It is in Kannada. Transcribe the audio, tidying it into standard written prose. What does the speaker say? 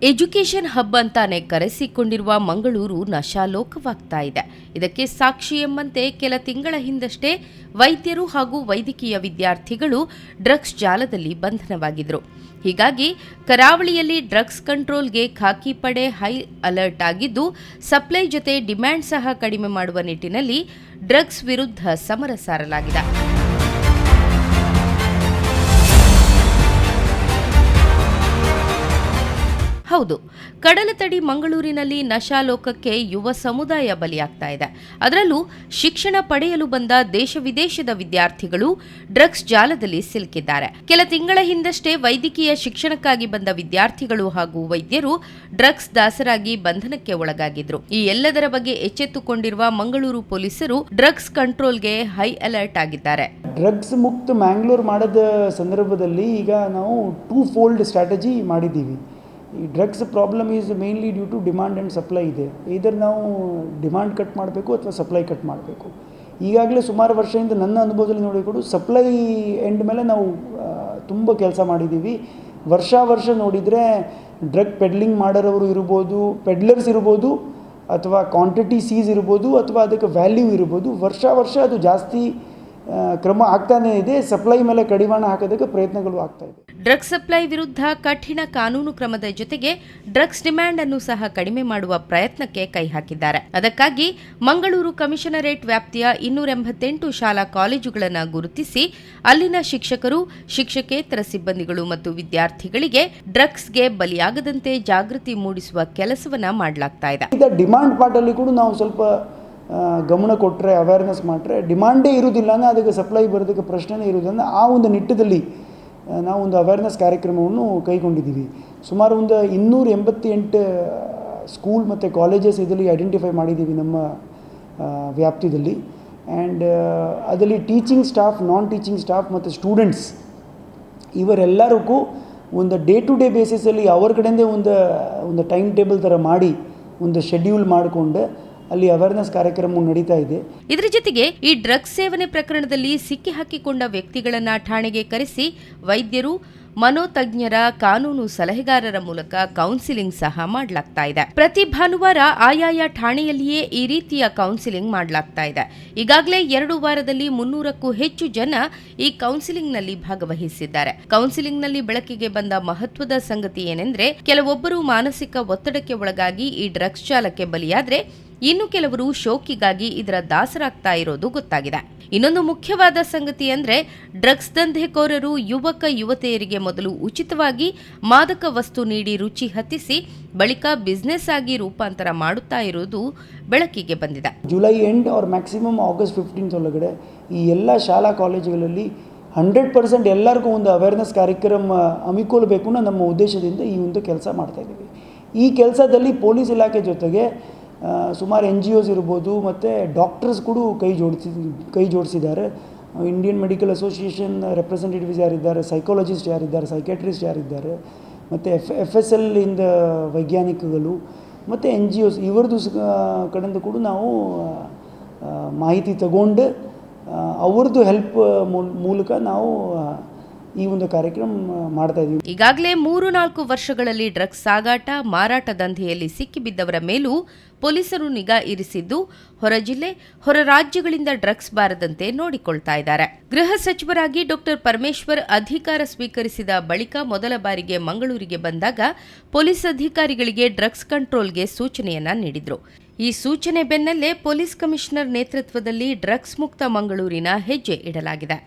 ಎಜುಕೇಷನ್ ಹಬ್ ಅಂತಾನೆ ಕರೆಸಿಕೊಂಡಿರುವ ಮಂಗಳೂರು ನಶಾಲೋಕವಾಗ್ತಾ ಇದೆ. ಇದಕ್ಕೆ ಸಾಕ್ಷಿ ಎಂಬಂತೆ ಕೆಲ ತಿಂಗಳ ಹಿಂದಷ್ಟೇ ವೈದ್ಯರು ಹಾಗೂ ವೈದ್ಯಕೀಯ ವಿದ್ಯಾರ್ಥಿಗಳು ಡ್ರಗ್ಸ್ ಜಾಲದಲ್ಲಿ ಬಂಧನವಾಗಿದ್ರು. ಹೀಗಾಗಿ ಕರಾವಳಿಯಲ್ಲಿ ಡ್ರಗ್ಸ್ ಕಂಟ್ರೋಲ್ಗೆ ಖಾಕಿ ಪಡೆ ಹೈ ಅಲರ್ಟ್ ಆಗಿದ್ದು, ಸಪ್ಲೈ ಜೊತೆ ಡಿಮ್ಯಾಂಡ್ ಸಹ ಕಡಿಮೆ ಮಾಡುವ ನಿಟ್ಟಿನಲ್ಲಿ ಡ್ರಗ್ಸ್ ವಿರುದ್ಧ ಸಮರ ಸಾರಲಾಗಿದೆ. ಹೌದು, ಕಡಲತಡಿ ಮಂಗಳೂರಿನಲ್ಲಿ ನಶಾಲೋಕಕ್ಕೆ ಯುವ ಸಮುದಾಯ ಬಲಿಯಾಗ್ತಾ ಇದೆ. ಅದರಲ್ಲೂ ಶಿಕ್ಷಣ ಪಡೆಯಲು ಬಂದ ದೇಶ ವಿದೇಶದ ವಿದ್ಯಾರ್ಥಿಗಳು ಡ್ರಗ್ಸ್ ಜಾಲದಲ್ಲಿ ಸಿಲುಕಿದ್ದಾರೆ. ಕೆಲ ತಿಂಗಳ ಹಿಂದಷ್ಟೇ ವೈದ್ಯಕೀಯ ಶಿಕ್ಷಣಕ್ಕಾಗಿ ಬಂದ ವಿದ್ಯಾರ್ಥಿಗಳು ಹಾಗೂ ವೈದ್ಯರು ಡ್ರಗ್ಸ್ ದಾಸರಾಗಿ ಬಂಧನಕ್ಕೆ ಒಳಗಾಗಿದ್ರು. ಈ ಎಲ್ಲದರ ಬಗ್ಗೆ ಎಚ್ಚೆತ್ತುಕೊಂಡಿರುವ ಮಂಗಳೂರು ಪೊಲೀಸರು ಡ್ರಗ್ಸ್ ಕಂಟ್ರೋಲ್ಗೆ ಹೈ ಅಲರ್ಟ್ ಆಗಿದ್ದಾರೆ. ಡ್ರಗ್ಸ್ ಮುಕ್ತ ಮ್ಯಾಂಗ್ಳೂರ್ ಮಾಡಿದ ಸಂದರ್ಭದಲ್ಲಿ ಈಗ ನಾವು 2-fold ಸ್ಟ್ರಾಟಜಿ ಮಾಡಿದ್ದೀವಿ. ಈ drugs problem is mainly due to demand and supply ಇದೆ. ಇದರ್ ನಾವು ಡಿಮಾಂಡ್ ಕಟ್ ಮಾಡಬೇಕು ಅಥವಾ ಸಪ್ಲೈ ಕಟ್ ಮಾಡಬೇಕು. ಈಗಾಗಲೇ ಸುಮಾರು ವರ್ಷದಿಂದ ನನ್ನ ಅನುಭವದಲ್ಲಿ ನೋಡಿಕೊಂಡು ಸಪ್ಲೈ ಎಂಡ್ ಮೇಲೆ ನಾವು ತುಂಬ ಕೆಲಸ ಮಾಡಿದ್ದೀವಿ. ವರ್ಷ ನೋಡಿದರೆ ಡ್ರಗ್ ಪೆಡ್ಲಿಂಗ್ ಮಾಡೋರವರು ಇರ್ಬೋದು, ಪೆಡ್ಲರ್ಸ್ ಇರ್ಬೋದು, ಅಥವಾ ಕ್ವಾಂಟಿಟಿ ಸೀಸ್ ಇರ್ಬೋದು, ಅಥವಾ ಅದಕ್ಕೆ ವ್ಯಾಲ್ಯೂ ಇರ್ಬೋದು, ವರ್ಷ ಅದು ಜಾಸ್ತಿ ಕ್ರಮ ಆಗ್ತಾನೇ ಇದೆ. ಸಪ್ಲೈ ಮೇಲೆ ಕಡಿವಾಣ ಹಾಕೋದಕ್ಕೆ ಪ್ರಯತ್ನಗಳು ಆಗ್ತಾ ಇದೆ. ಡ್ರಗ್ಸ್ ಸಪ್ಲೈ ವಿರುದ್ಧ ಕಠಿಣ ಕಾನೂನು ಕ್ರಮದ ಜೊತೆಗೆ ಡ್ರಗ್ಸ್ ಡಿಮ್ಯಾಂಡ್ ಅನ್ನು ಸಹ ಕಡಿಮೆ ಮಾಡುವ ಪ್ರಯತ್ನಕ್ಕೆ ಕೈ ಹಾಕಿದ್ದಾರೆ. ಅದಕ್ಕಾಗಿ ಮಂಗಳೂರು ಕಮಿಷನರೇಟ್ ವ್ಯಾಪ್ತಿಯ 288 ಶಾಲಾ ಕಾಲೇಜುಗಳನ್ನು ಗುರುತಿಸಿ ಅಲ್ಲಿನ ಶಿಕ್ಷಕರು, ಶಿಕ್ಷಕೇತರ ಸಿಬ್ಬಂದಿಗಳು ಮತ್ತು ವಿದ್ಯಾರ್ಥಿಗಳಿಗೆ ಡ್ರಗ್ಸ್ಗೆ ಬಲಿಯಾಗದಂತೆ ಜಾಗೃತಿ ಮೂಡಿಸುವ ಕೆಲಸವನ್ನ ಮಾಡಲಾಗ್ತಾ ಇದೆ. ಡಿಮಾಂಡ್ ಪಾರ್ಟಲ್ಲಿ ಕೂಡ ನಾವು ಸ್ವಲ್ಪ ಗಮನ ಕೊಟ್ಟರೆ, ಅವೇರ್ನೆಸ್ ಮಾಡಿದ್ರೆ, ಡಿಮಾಂಡೇ ಇರುವುದಿಲ್ಲ ಅಂದರೆ ಅದಕ್ಕೆ ಸಪ್ಲೈ ಬರೋದಕ್ಕೆ ಪ್ರಶ್ನೆನೇ ಇರುವುದಿಲ್ಲ. ಆ ಒಂದು ನಿಟ್ಟಿನಲ್ಲಿ ನಾವು ಒಂದು ಅವೇರ್ನೆಸ್ ಕಾರ್ಯಕ್ರಮವನ್ನು ಕೈಗೊಂಡಿದ್ದೀವಿ. ಸುಮಾರು ಒಂದು 288 ಸ್ಕೂಲ್ ಮತ್ತು ಕಾಲೇಜಸ್ ಇದರಲ್ಲಿ ಐಡೆಂಟಿಫೈ ಮಾಡಿದ್ದೀವಿ ನಮ್ಮ ವ್ಯಾಪ್ತಿಯಲ್ಲಿ. ಆ್ಯಂಡ್ ಅದರಲ್ಲಿ ಟೀಚಿಂಗ್ ಸ್ಟಾಫ್, ನಾನ್ ಟೀಚಿಂಗ್ ಸ್ಟಾಫ್ ಮತ್ತು ಸ್ಟೂಡೆಂಟ್ಸ್ ಇವರೆಲ್ಲರಿಗೂ ಒಂದು ಡೇ ಟು ಡೇ ಬೇಸಿಸಲ್ಲಿ ಅವ್ರ ಕಡೆಯಿಂದ ಒಂದು ಟೈಮ್ ಟೇಬಲ್ ಥರ ಮಾಡಿ ಒಂದು ಶೆಡ್ಯೂಲ್ ಮಾಡಿಕೊಂಡು ಅಲ್ಲಿ ಅವೇರ್ನೆಸ್ ಕಾರ್ಯಕ್ರಮ ನಡೀತಾ ಇದೆ. ಇದರ ಜೊತೆಗೆ ಈ ಡ್ರಗ್ಸ್ ಸೇವನೆ ಪ್ರಕರಣದಲ್ಲಿ ಸಿಕ್ಕಿ ಹಾಕಿಕೊಂಡ ವ್ಯಕ್ತಿಗಳನ್ನ ಠಾಣೆಗೆ ಕರೆಸಿ ವೈದ್ಯರು, ಮನೋತಜ್ಞರ, ಕಾನೂನು ಸಲಹೆಗಾರರ ಮೂಲಕ ಕೌನ್ಸಿಲಿಂಗ್ ಸಹ ಮಾಡಲಾಗ್ತಾ ಇದೆ. ಪ್ರತಿ ಭಾನುವಾರ ಆಯಾಯ ಠಾಣೆಯಲ್ಲಿಯೇ ಈ ರೀತಿಯ ಕೌನ್ಸಿಲಿಂಗ್ ಮಾಡಲಾಗ್ತಾ ಇದೆ. ಈಗಾಗಲೇ 2 ವಾರದಲ್ಲಿ 300ಕ್ಕೂ ಹೆಚ್ಚು ಜನ ಈ ಕೌನ್ಸಿಲಿಂಗ್ನಲ್ಲಿ ಭಾಗವಹಿಸಿದ್ದಾರೆ. ಕೌನ್ಸಿಲಿಂಗ್ನಲ್ಲಿ ಬೆಳಕಿಗೆ ಬಂದ ಮಹತ್ವದ ಸಂಗತಿ ಏನೆಂದ್ರೆ, ಕೆಲವೊಬ್ಬರು ಮಾನಸಿಕ ಒತ್ತಡಕ್ಕೆ ಒಳಗಾಗಿ ಈ ಡ್ರಗ್ಸ್ ಜಾಲಕ್ಕೆ ಬಲಿಯಾದ್ರೆ, ಇನ್ನು ಕೆಲವರು ಶೋಕಿಗಾಗಿ ಇದರ ದಾಸರಾಗ್ತಾ ಇರೋದು ಗೊತ್ತಾಗಿದೆ. ಇನ್ನೊಂದು ಮುಖ್ಯವಾದ ಸಂಗತಿ ಅಂದ್ರೆ, ಡ್ರಗ್ಸ್ ದಂಧೆಕೋರರು ಯುವಕ ಯುವತಿಯರಿಗೆ ಮೊದಲು ಉಚಿತವಾಗಿ ಮಾದಕ ವಸ್ತು ನೀಡಿ ರುಚಿ ಹತ್ತಿಸಿ ಬಳಿಕ ಬಿಸ್ನೆಸ್ ಆಗಿ ರೂಪಾಂತರ ಮಾಡುತ್ತಾ ಇರೋದು ಬೆಳಕಿಗೆ ಬಂದಿದೆ. July end or maximum August 15 ಒಳಗಡೆ ಈ ಎಲ್ಲ ಶಾಲಾ ಕಾಲೇಜುಗಳಲ್ಲಿ 100% ಎಲ್ಲರಿಗೂ ಒಂದು ಅವೇರ್ನೆಸ್ ಕಾರ್ಯಕ್ರಮ ಹಮ್ಮಿಕೊಳ್ಬೇಕು ಅನ್ನೋ ನಮ್ಮ ಉದ್ದೇಶದಿಂದ ಈ ಒಂದು ಕೆಲಸ ಮಾಡ್ತಾ ಇದ್ದೀವಿ. ಈ ಕೆಲಸದಲ್ಲಿ ಪೊಲೀಸ್ ಇಲಾಖೆ ಜೊತೆಗೆ ಸುಮಾರು NGOs ಇರ್ಬೋದು ಮತ್ತು ಡಾಕ್ಟರ್ಸ್ ಕೂಡ ಕೈ ಜೋಡಿಸಿದ್ದಾರೆ. ಇಂಡಿಯನ್ ಮೆಡಿಕಲ್ ಅಸೋಸಿಯೇಷನ್ ರೆಪ್ರೆಸೆಂಟೇಟಿವ್ಸ್ ಯಾರಿದ್ದಾರೆ, ಸೈಕಾಲಜಿಸ್ಟ್ ಯಾರಿದ್ದಾರೆ, ಸೈಕ್ಯಾಟ್ರಿಸ್ಟ್ ಯಾರಿದ್ದಾರೆ, ಮತ್ತು FSL ಇಂದ ವೈಜ್ಞಾನಿಕಗಳು ಮತ್ತು NGOs ಇವರದು ಕಡೆಯಿಂದ ಕೂಡ ನಾವು ಮಾಹಿತಿ ತಗೊಂಡು ಅವ್ರದ್ದು ಹೆಲ್ಪ್ ಮೂಲಕ ನಾವು ಈ ಒಂದು ಕಾರ್ಯಕ್ರಮ ಮಾಡ್ತಾ ಇದ್ದೀವಿ. ಈಗಾಗಲೇ 3-4 ವರ್ಷಗಳಲ್ಲಿ ಡ್ರಗ್ಸ್ ಸಾಗಾಟ, ಮಾರಾಟ ದಂಧೆಯಲ್ಲಿ ಸಿಕ್ಕಿಬಿದ್ದವರ ಮೇಲೂ ಪೊಲೀಸರು ನಿಗಾ ಇರಿಸಿದ್ದು, ಹೊರ ಜಿಲ್ಲೆ, ಹೊರ ರಾಜ್ಯಗಳಿಂದ ಡ್ರಗ್ಸ್ ಬಾರದಂತೆ ನೋಡಿಕೊಳ್ತಾ ಇದ್ದಾರೆ. ಗೃಹ ಸಚಿವರಾಗಿ ಡಾ ಪರಮೇಶ್ವರ್ ಅಧಿಕಾರ ಸ್ವೀಕರಿಸಿದ ಬಳಿಕ ಮೊದಲ ಬಾರಿಗೆ ಮಂಗಳೂರಿಗೆ ಬಂದಾಗ ಪೊಲೀಸ್ ಅಧಿಕಾರಿಗಳಿಗೆ ಡ್ರಗ್ಸ್ ಕಂಟ್ರೋಲ್ಗೆ ಸೂಚನೆಯನ್ನ ನೀಡಿದ್ರು. ಈ ಸೂಚನೆ ಬೆನ್ನಲ್ಲೇ ಪೊಲೀಸ್ ಕಮಿಷನರ್ ನೇತೃತ್ವದಲ್ಲಿ ಡ್ರಗ್ಸ್ ಮುಕ್ತ ಮಂಗಳೂರಿನ ಹೆಜ್ಜೆ ಇಡಲಾಗಿದೆ.